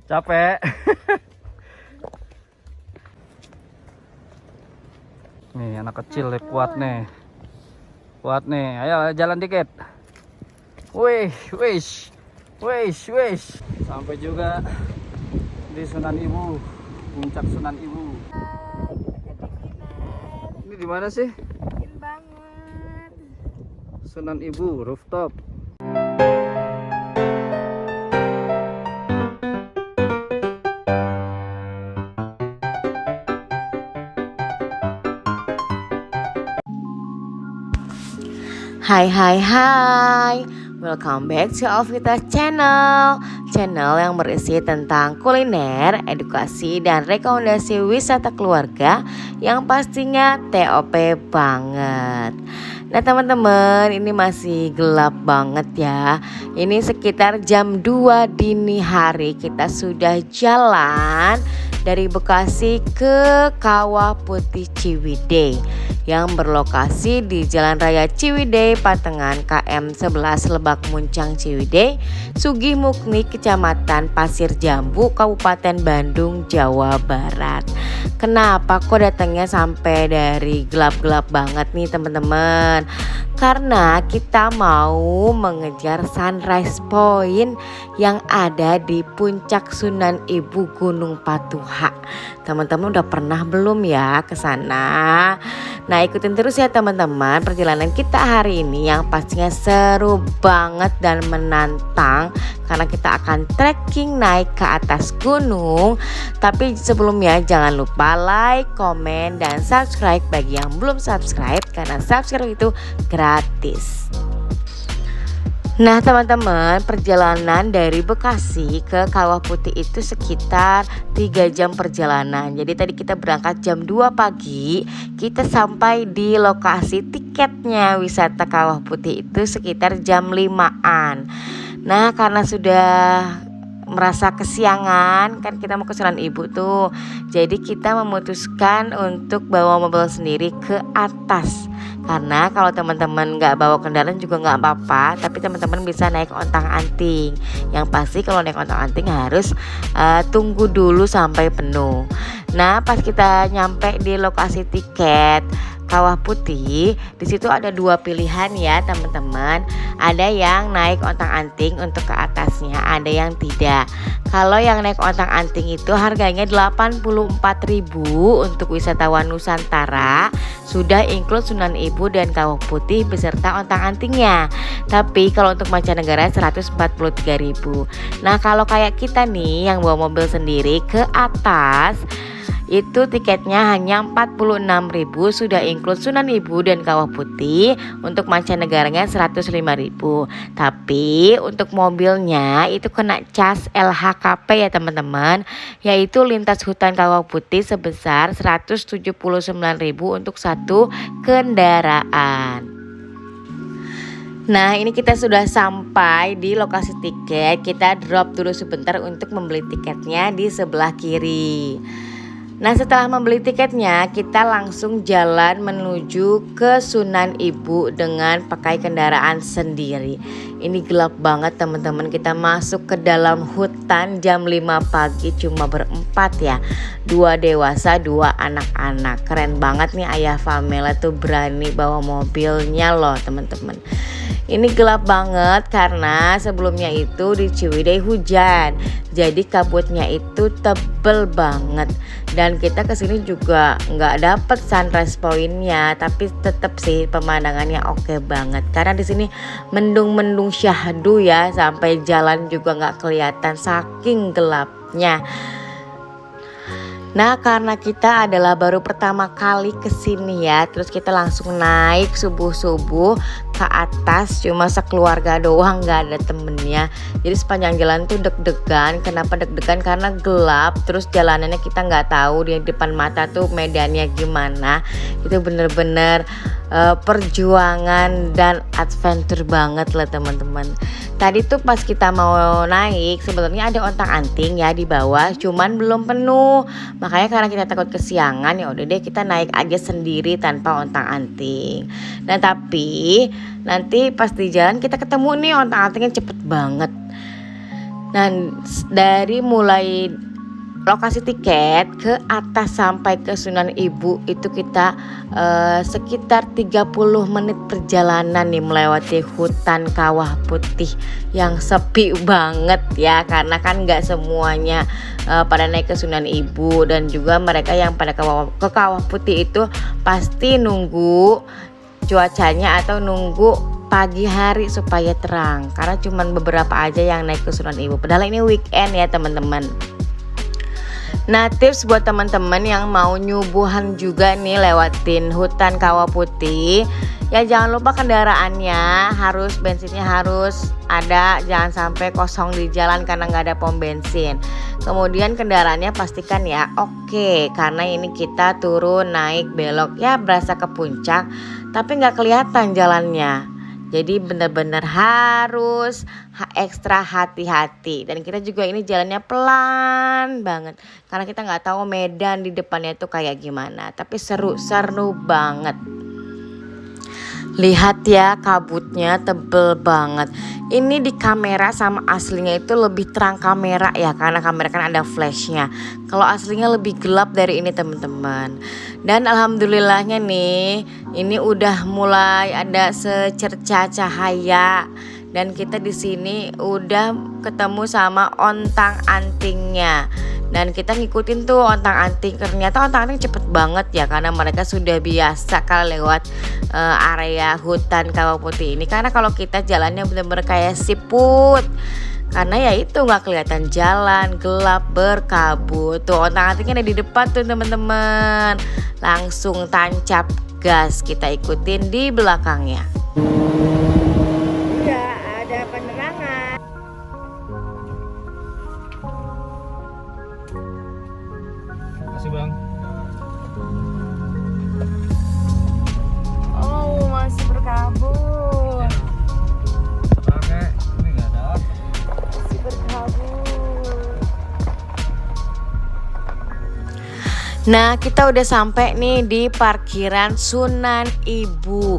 Capek. Nih anak kecil nih, kuat nih. Kuat nih. Ayo jalan dikit. Wih, wish. Wish, wish. Sampai juga di Sunan Ibu. Puncak Sunan Ibu. Ini di mana sih? Keren banget. Sunan Ibu rooftop. Hai hai hai. Welcome back to Alvita Channel. Channel yang berisi tentang kuliner, edukasi, dan rekomendasi wisata keluarga yang pastinya TOP banget. Nah teman-teman, ini masih gelap banget ya. Ini sekitar jam 2 dini hari. Kita sudah jalan dari Bekasi ke Kawah Putih Ciwidey yang berlokasi di Jalan Raya Ciwidey Patengan KM 11 Lebak Muncang Ciwidey, Sugihmukni, Kecamatan Pasir Jambu, Kabupaten Bandung, Jawa Barat. Kenapa kok datangnya sampai dari gelap-gelap banget nih teman-teman? Karena kita mau mengejar sunrise point yang ada di puncak Sunan Ibu Gunung Patuha. Teman-teman udah pernah belum ya ke sana? Nah ikutin terus ya teman-teman perjalanan kita hari ini yang pastinya seru banget dan menantang karena kita akan trekking naik ke atas gunung. Tapi sebelumnya jangan lupa like, komen, dan subscribe bagi yang belum subscribe karena subscribe itu gratis. Nah teman-teman, perjalanan dari Bekasi ke Kawah Putih itu sekitar 3 jam perjalanan. Jadi tadi kita berangkat jam 2 pagi, kita sampai di lokasi tiketnya wisata Kawah Putih itu sekitar jam 5-an. Nah karena sudah merasa kesiangan, kan kita mau ke Sunan Ibu tuh, jadi kita memutuskan untuk bawa mobil sendiri ke atas. Karena kalau teman-teman nggak bawa kendaraan juga nggak apa-apa, tapi teman-teman bisa naik ontang-anting. Yang pasti kalau naik ontang-anting harus tunggu dulu sampai penuh. Nah pas kita nyampe di lokasi tiket Kawah Putih, di situ ada 2 pilihan ya teman-teman. Ada yang naik ontang-anting untuk ke atasnya, ada yang tidak. Kalau yang naik ontang-anting itu harganya 84.000 untuk wisatawan Nusantara, sudah include Sunan Ibu dan Kawah Putih beserta ontang-antingnya. Tapi kalau untuk mancanegara 143.000. Nah kalau kayak kita nih yang bawa mobil sendiri ke atas, itu tiketnya hanya 46.000, sudah include Sunan Ibu dan Kawah Putih. Untuk mancanegaranya 105.000. Tapi untuk mobilnya itu kena cas LHKP ya teman-teman, yaitu lintas hutan Kawah Putih sebesar 179.000 untuk satu kendaraan. Nah ini kita sudah sampai di lokasi tiket. Kita drop dulu sebentar untuk membeli tiketnya di sebelah kiri. Nah setelah membeli tiketnya kita langsung jalan menuju ke Sunan Ibu dengan pakai kendaraan sendiri. Ini gelap banget teman-teman, kita masuk ke dalam hutan jam 5 pagi cuma berempat ya. 2 dewasa, 2 anak-anak. Keren banget nih ayah Famela tuh berani bawa mobilnya loh teman-teman. Ini gelap banget karena sebelumnya itu di Ciwidey hujan, jadi kabutnya itu tebel banget. Dan kita kesini juga nggak dapet sunrise pointnya, tapi tetap sih pemandangannya oke banget. Karena di sini mendung-mendung syahdu ya, sampai jalan juga nggak kelihatan saking gelapnya. Nah karena kita adalah baru pertama kali kesini ya, terus kita langsung naik subuh-subuh ke atas, cuma sekeluarga doang, gak ada temennya. Jadi sepanjang jalan tuh deg-degan. Kenapa deg-degan? Karena gelap, terus jalanannya kita gak tahu di depan mata tuh medannya gimana. Itu bener-bener perjuangan dan adventure banget lah teman-teman. Tadi tuh pas kita mau naik sebenarnya ada ontang-anting ya di bawah, cuman belum penuh. Makanya karena kita takut kesiangan ya udah deh kita naik aja sendiri tanpa ontang-anting. Nah tapi nanti pas di jalan kita ketemu nih ontang-antingnya cepet banget. Nah, dari mulai lokasi tiket ke atas sampai ke Sunan Ibu itu kita sekitar 30 menit perjalanan nih melewati hutan kawah putih yang sepi banget ya, karena kan nggak semuanya pada naik ke Sunan Ibu, dan juga mereka yang pada ke kawah putih itu pasti nunggu cuacanya atau nunggu pagi hari supaya terang, karena cuman beberapa aja yang naik ke Sunan Ibu, padahal ini weekend ya teman-teman. Nah, tips buat teman-teman yang mau nyubuhan juga nih lewatin hutan kawah putih, ya jangan lupa kendaraannya harus, bensinnya harus ada, jangan sampai kosong di jalan karena nggak ada pom bensin. Kemudian kendaraannya pastikan ya oke, karena ini kita turun naik belok ya berasa ke puncak tapi nggak kelihatan jalannya. Jadi benar-benar harus ekstra hati-hati, dan kita juga ini jalannya pelan banget karena kita nggak tahu medan di depannya itu kayak gimana, tapi seru banget. Lihat ya, kabutnya tebel banget. Ini di kamera sama aslinya itu lebih terang kamera ya, karena kamera kan ada flashnya. Kalau aslinya lebih gelap dari ini teman-teman. Dan alhamdulillahnya nih, ini udah mulai ada secerca cahaya. Dan kita di sini udah ketemu sama ontang-antingnya. Dan kita ngikutin tuh ontang-anting. Ternyata ontang-anting cepet banget ya, karena mereka sudah biasa kalau lewat area hutan kawah putih ini. Karena kalau kita jalannya bener-bener kayak siput, karena ya itu nggak kelihatan jalan, gelap berkabut. Tuh ontang-antingnya ada di depan tuh teman-teman. Langsung tancap gas, kita ikutin di belakangnya. Udah ada penerangan. Makasih bang. Oh, masih berkabut. Oke, ini nggak ada. Masih berkabut. Nah, kita udah sampai nih di parkiran Sunan Ibu.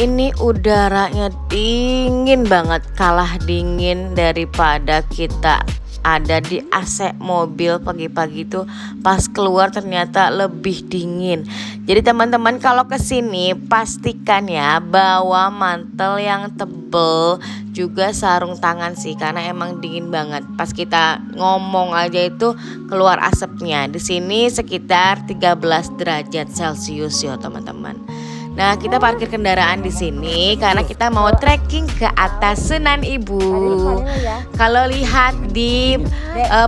Ini udaranya dingin banget, kalah dingin daripada kita ada di AC mobil pagi-pagi tuh. Pas keluar ternyata lebih dingin. Jadi teman-teman kalau kesini pastikan ya bawa mantel yang tebel, juga sarung tangan sih, karena emang dingin banget. Pas kita ngomong aja itu keluar asapnya. Di sini sekitar 13 derajat Celcius ya teman-teman. Nah, kita parkir kendaraan di sini karena kita mau trekking ke atas Sunan Ibu. Kalau lihat di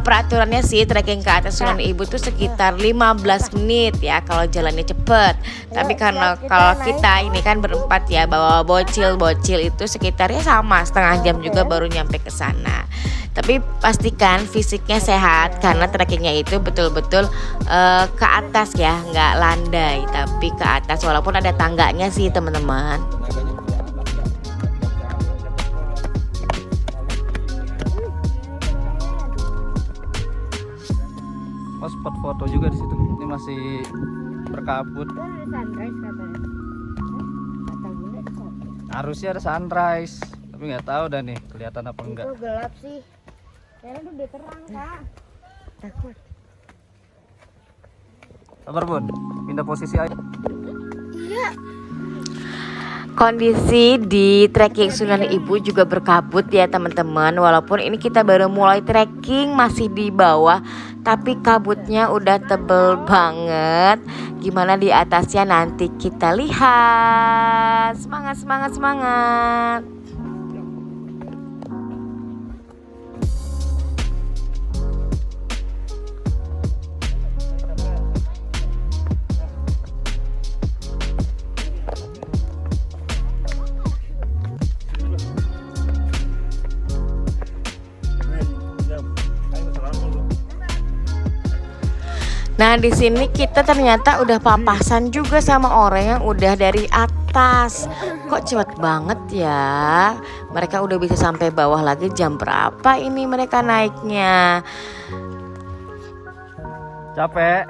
peraturannya sih trekking ke atas Sunan Ibu tuh sekitar 15 menit ya kalau jalannya cepet. Tapi karena kalau kita ini kan berempat ya, bawa bocil-bocil itu sekitarnya sama setengah jam juga baru nyampe ke sana. Tapi pastikan fisiknya sehat karena trekkingnya itu betul-betul ke atas ya, nggak landai tapi ke atas, walaupun ada tangganya sih teman-teman. Oh, spot foto juga di situ. Ini masih berkabut. Harusnya ada sunrise, tapi nggak tahu dah nih kelihatan apa enggak. Itu gelap sih. Kayaknya udah terang kak. Takut. Sabar bun, pindah posisi aja. Iya. Kondisi di trekking Sunan Ibu juga berkabut ya teman-teman. Walaupun ini kita baru mulai trekking masih di bawah, tapi kabutnya udah tebel banget. Gimana di atasnya nanti kita lihat. Semangat, semangat, semangat. Nah, di sini kita ternyata udah papasan juga sama orang yang udah dari atas. Kok cepet banget ya? Mereka udah bisa sampai bawah lagi. Jam berapa ini mereka naiknya? Capek.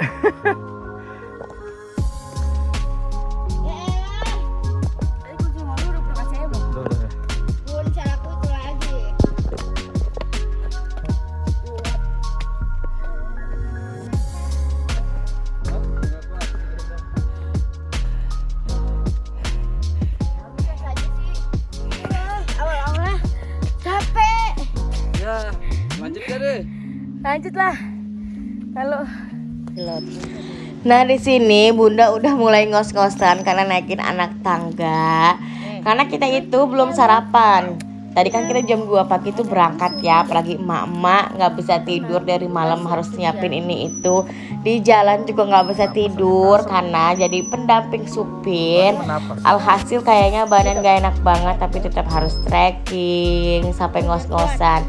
Lanjutlah. Kalau nah di sini Bunda udah mulai ngos-ngosan karena naikin anak tangga. Karena kita itu belum sarapan. Tadi kan kita jam 2 pagi tuh berangkat ya, apalagi emak-emak nggak bisa tidur dari malam harus nyiapin ini itu. Di jalan juga nggak bisa tidur karena jadi pendamping supir. Alhasil kayaknya badan gak enak banget, tapi tetap harus trekking sampai ngos-ngosan.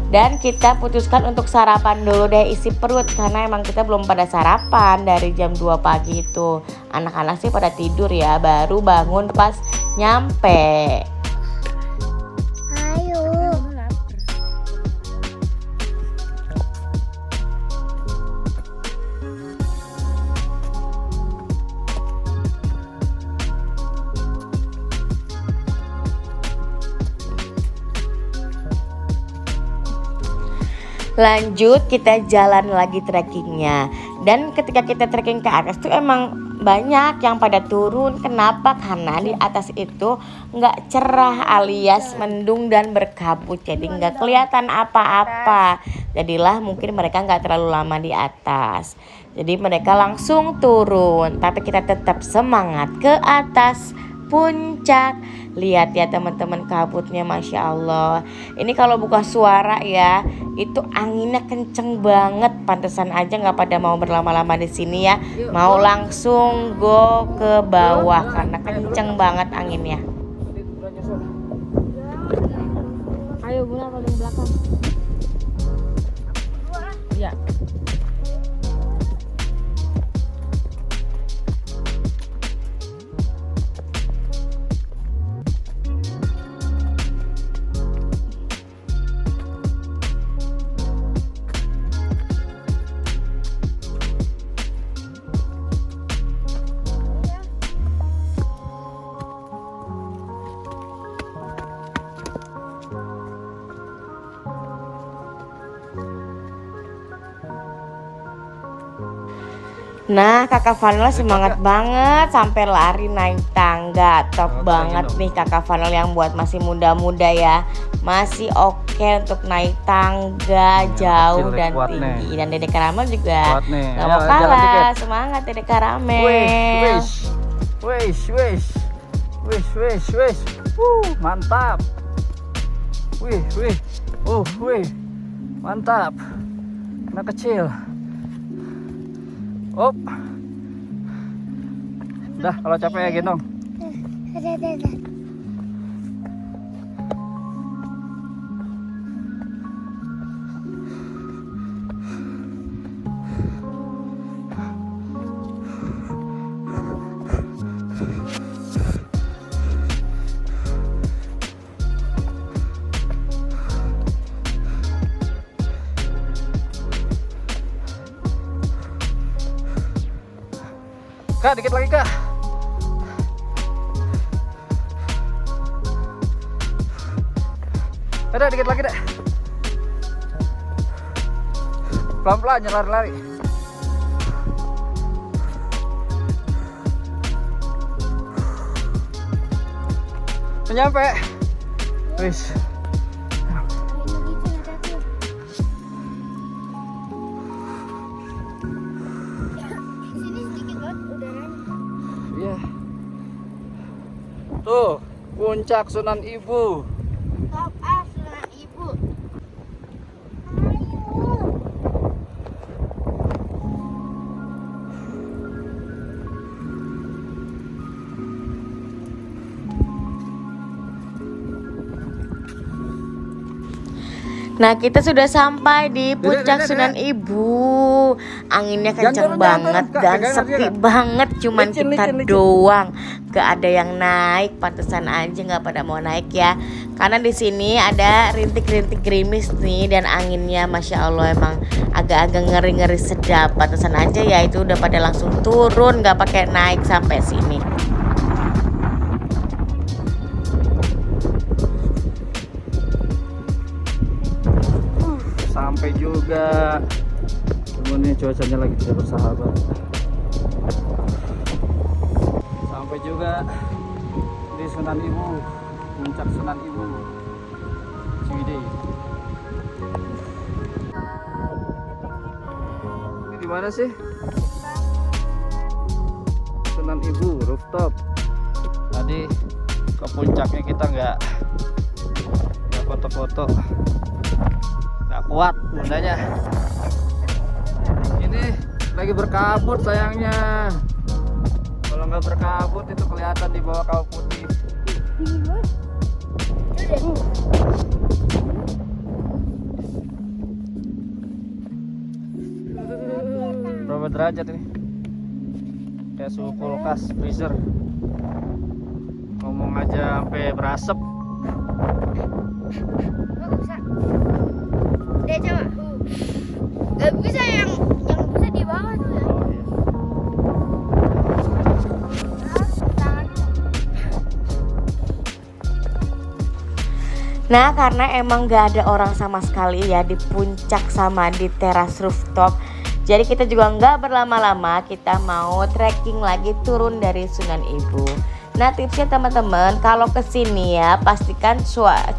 Dan kita putuskan untuk sarapan dulu deh, isi perut karena emang kita belum pada sarapan dari jam 2 pagi itu. Anak-anak sih pada tidur ya, baru bangun pas nyampe. Lanjut kita jalan lagi trekkingnya. Dan ketika kita trekking ke atas tuh emang banyak yang pada turun. Kenapa? Karena di atas itu nggak cerah alias mendung dan berkabut, jadi nggak kelihatan apa-apa. Jadilah mungkin mereka nggak terlalu lama di atas, jadi mereka langsung turun. Tapi kita tetap semangat ke atas puncak. Lihat ya teman-teman kabutnya, Masya Allah. Ini kalau buka suara ya, itu anginnya kenceng banget. Pantesan aja nggak pada mau berlama-lama di sini ya, mau langsung go ke bawah karena kenceng banget anginnya. Ayo Bunda paling belakang. Ya. Nah kakak Vanel semangat banget sampai lari naik tangga. Top banget nih kakak Vanel yang buat masih muda-muda ya. Masih oke untuk naik tangga jauh dan tinggi. Dan Dede Karamel juga gak mau kalah. Semangat Dede Karamel. Wish. Mantap. Mantap. Anak kecil. Op. Dah kalau capek ya gendong. Kak, dikit lagi Kak. Ada dikit lagi deh. Pelan-pelan jangan lari-lari. Nyampe. Wis. Tuh, puncak Sunan Ibu. Top Sunan Ibu. Nah kita sudah sampai di puncak Sunan Ibu. Anginnya kenceng banget dan sepi banget. Cuman kita doang, gak ada yang naik. Pantesan aja gak pada mau naik ya. Karena di sini ada rintik-rintik gerimis nih. Dan anginnya Masya Allah emang agak-agak ngeri-ngeri sedap. Pantesan aja ya itu udah pada langsung turun, gak pakai naik sampai sini. Sampai juga. Cuman ini cuacanya lagi tidak bersahabat. Sampai juga di Sunan Ibu, puncak Sunan Ibu, Ciwidey. mana sih? Sunan Ibu rooftop. Tadi ke puncaknya kita nggak foto-foto, nggak kuat bundanya. Ini lagi berkabut sayangnya. Kalau nggak berkabut itu kelihatan di bawah kawah putih. Berapa derajat ini? Kayak suhu kulkas, freezer. Ngomong aja sampai berasap. Nggak bisa. Dia coba. Nggak bisa yang bisa di bawah tuh ya. Oh iya. Nah, karena emang gak ada orang sama sekali ya di puncak sama di teras rooftop, jadi kita juga nggak berlama-lama, kita mau trekking lagi turun dari Sunan Ibu. Nah, tipsnya teman-teman, kalau kesini ya pastikan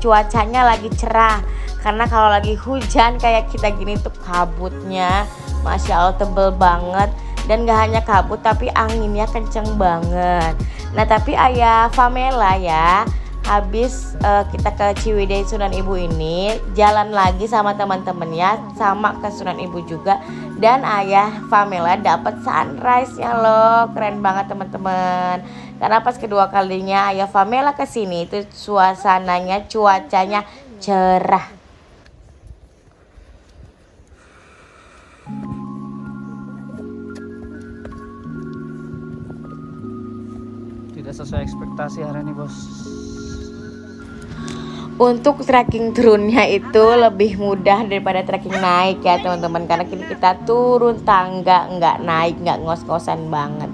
cuacanya lagi cerah, karena kalau lagi hujan kayak kita gini tuh kabutnya Masya Allah tebel banget. Dan gak hanya kabut tapi anginnya kenceng banget. Nah, tapi ayah Famela ya, habis kita ke Ciwidey Sunan Ibu ini jalan lagi sama teman-temannya sama ke Sunan Ibu juga, dan ayah Famela dapat sunrise-nya loh, keren banget teman-teman. Karena pas kedua kalinya ayah Famela ke sini itu suasananya, cuacanya cerah. Tidak sesuai ekspektasi hari ini bos. Untuk trekking turunnya itu lebih mudah daripada trekking naik ya teman-teman, karena kita turun tangga, nggak naik, nggak ngos-ngosan banget.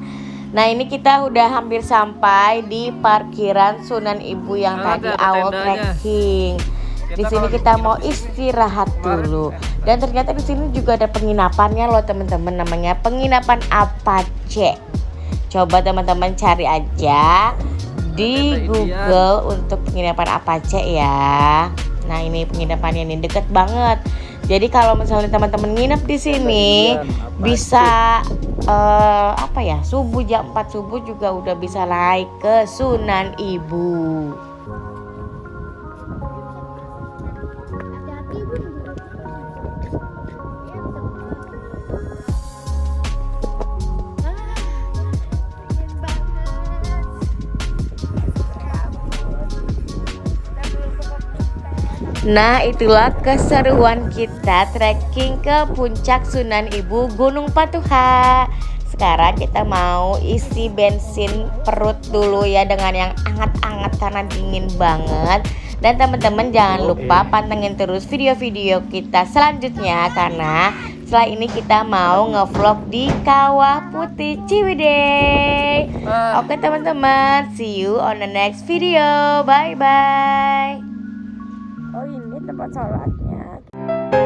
Nah, ini kita udah hampir sampai di parkiran Sunan Ibu yang tadi ada awal tendanya. trekking. Di sini kita mau istirahat dulu, dan ternyata di sini juga ada penginapannya loh teman-teman, namanya penginapan Apache. Coba teman-teman cari aja di Google untuk penginapan Apache ya. Nah, ini penginapannya nih deket banget. Jadi kalau misalnya teman-teman nginep di sini bisa subuh jam 4 subuh juga udah bisa naik ke Sunan Ibu. Hati-hati Bu. Nah, itulah keseruan kita trekking ke puncak Sunan Ibu Gunung Patuha. Sekarang kita mau isi bensin perut dulu ya dengan yang anget-anget karena dingin banget. Dan teman-teman jangan lupa pantengin terus video-video kita selanjutnya, karena setelah ini kita mau ngevlog di Kawah Putih Ciwidey. Oke teman-teman, see you on the next video. Bye bye. Oh, ini tempat sholatnya.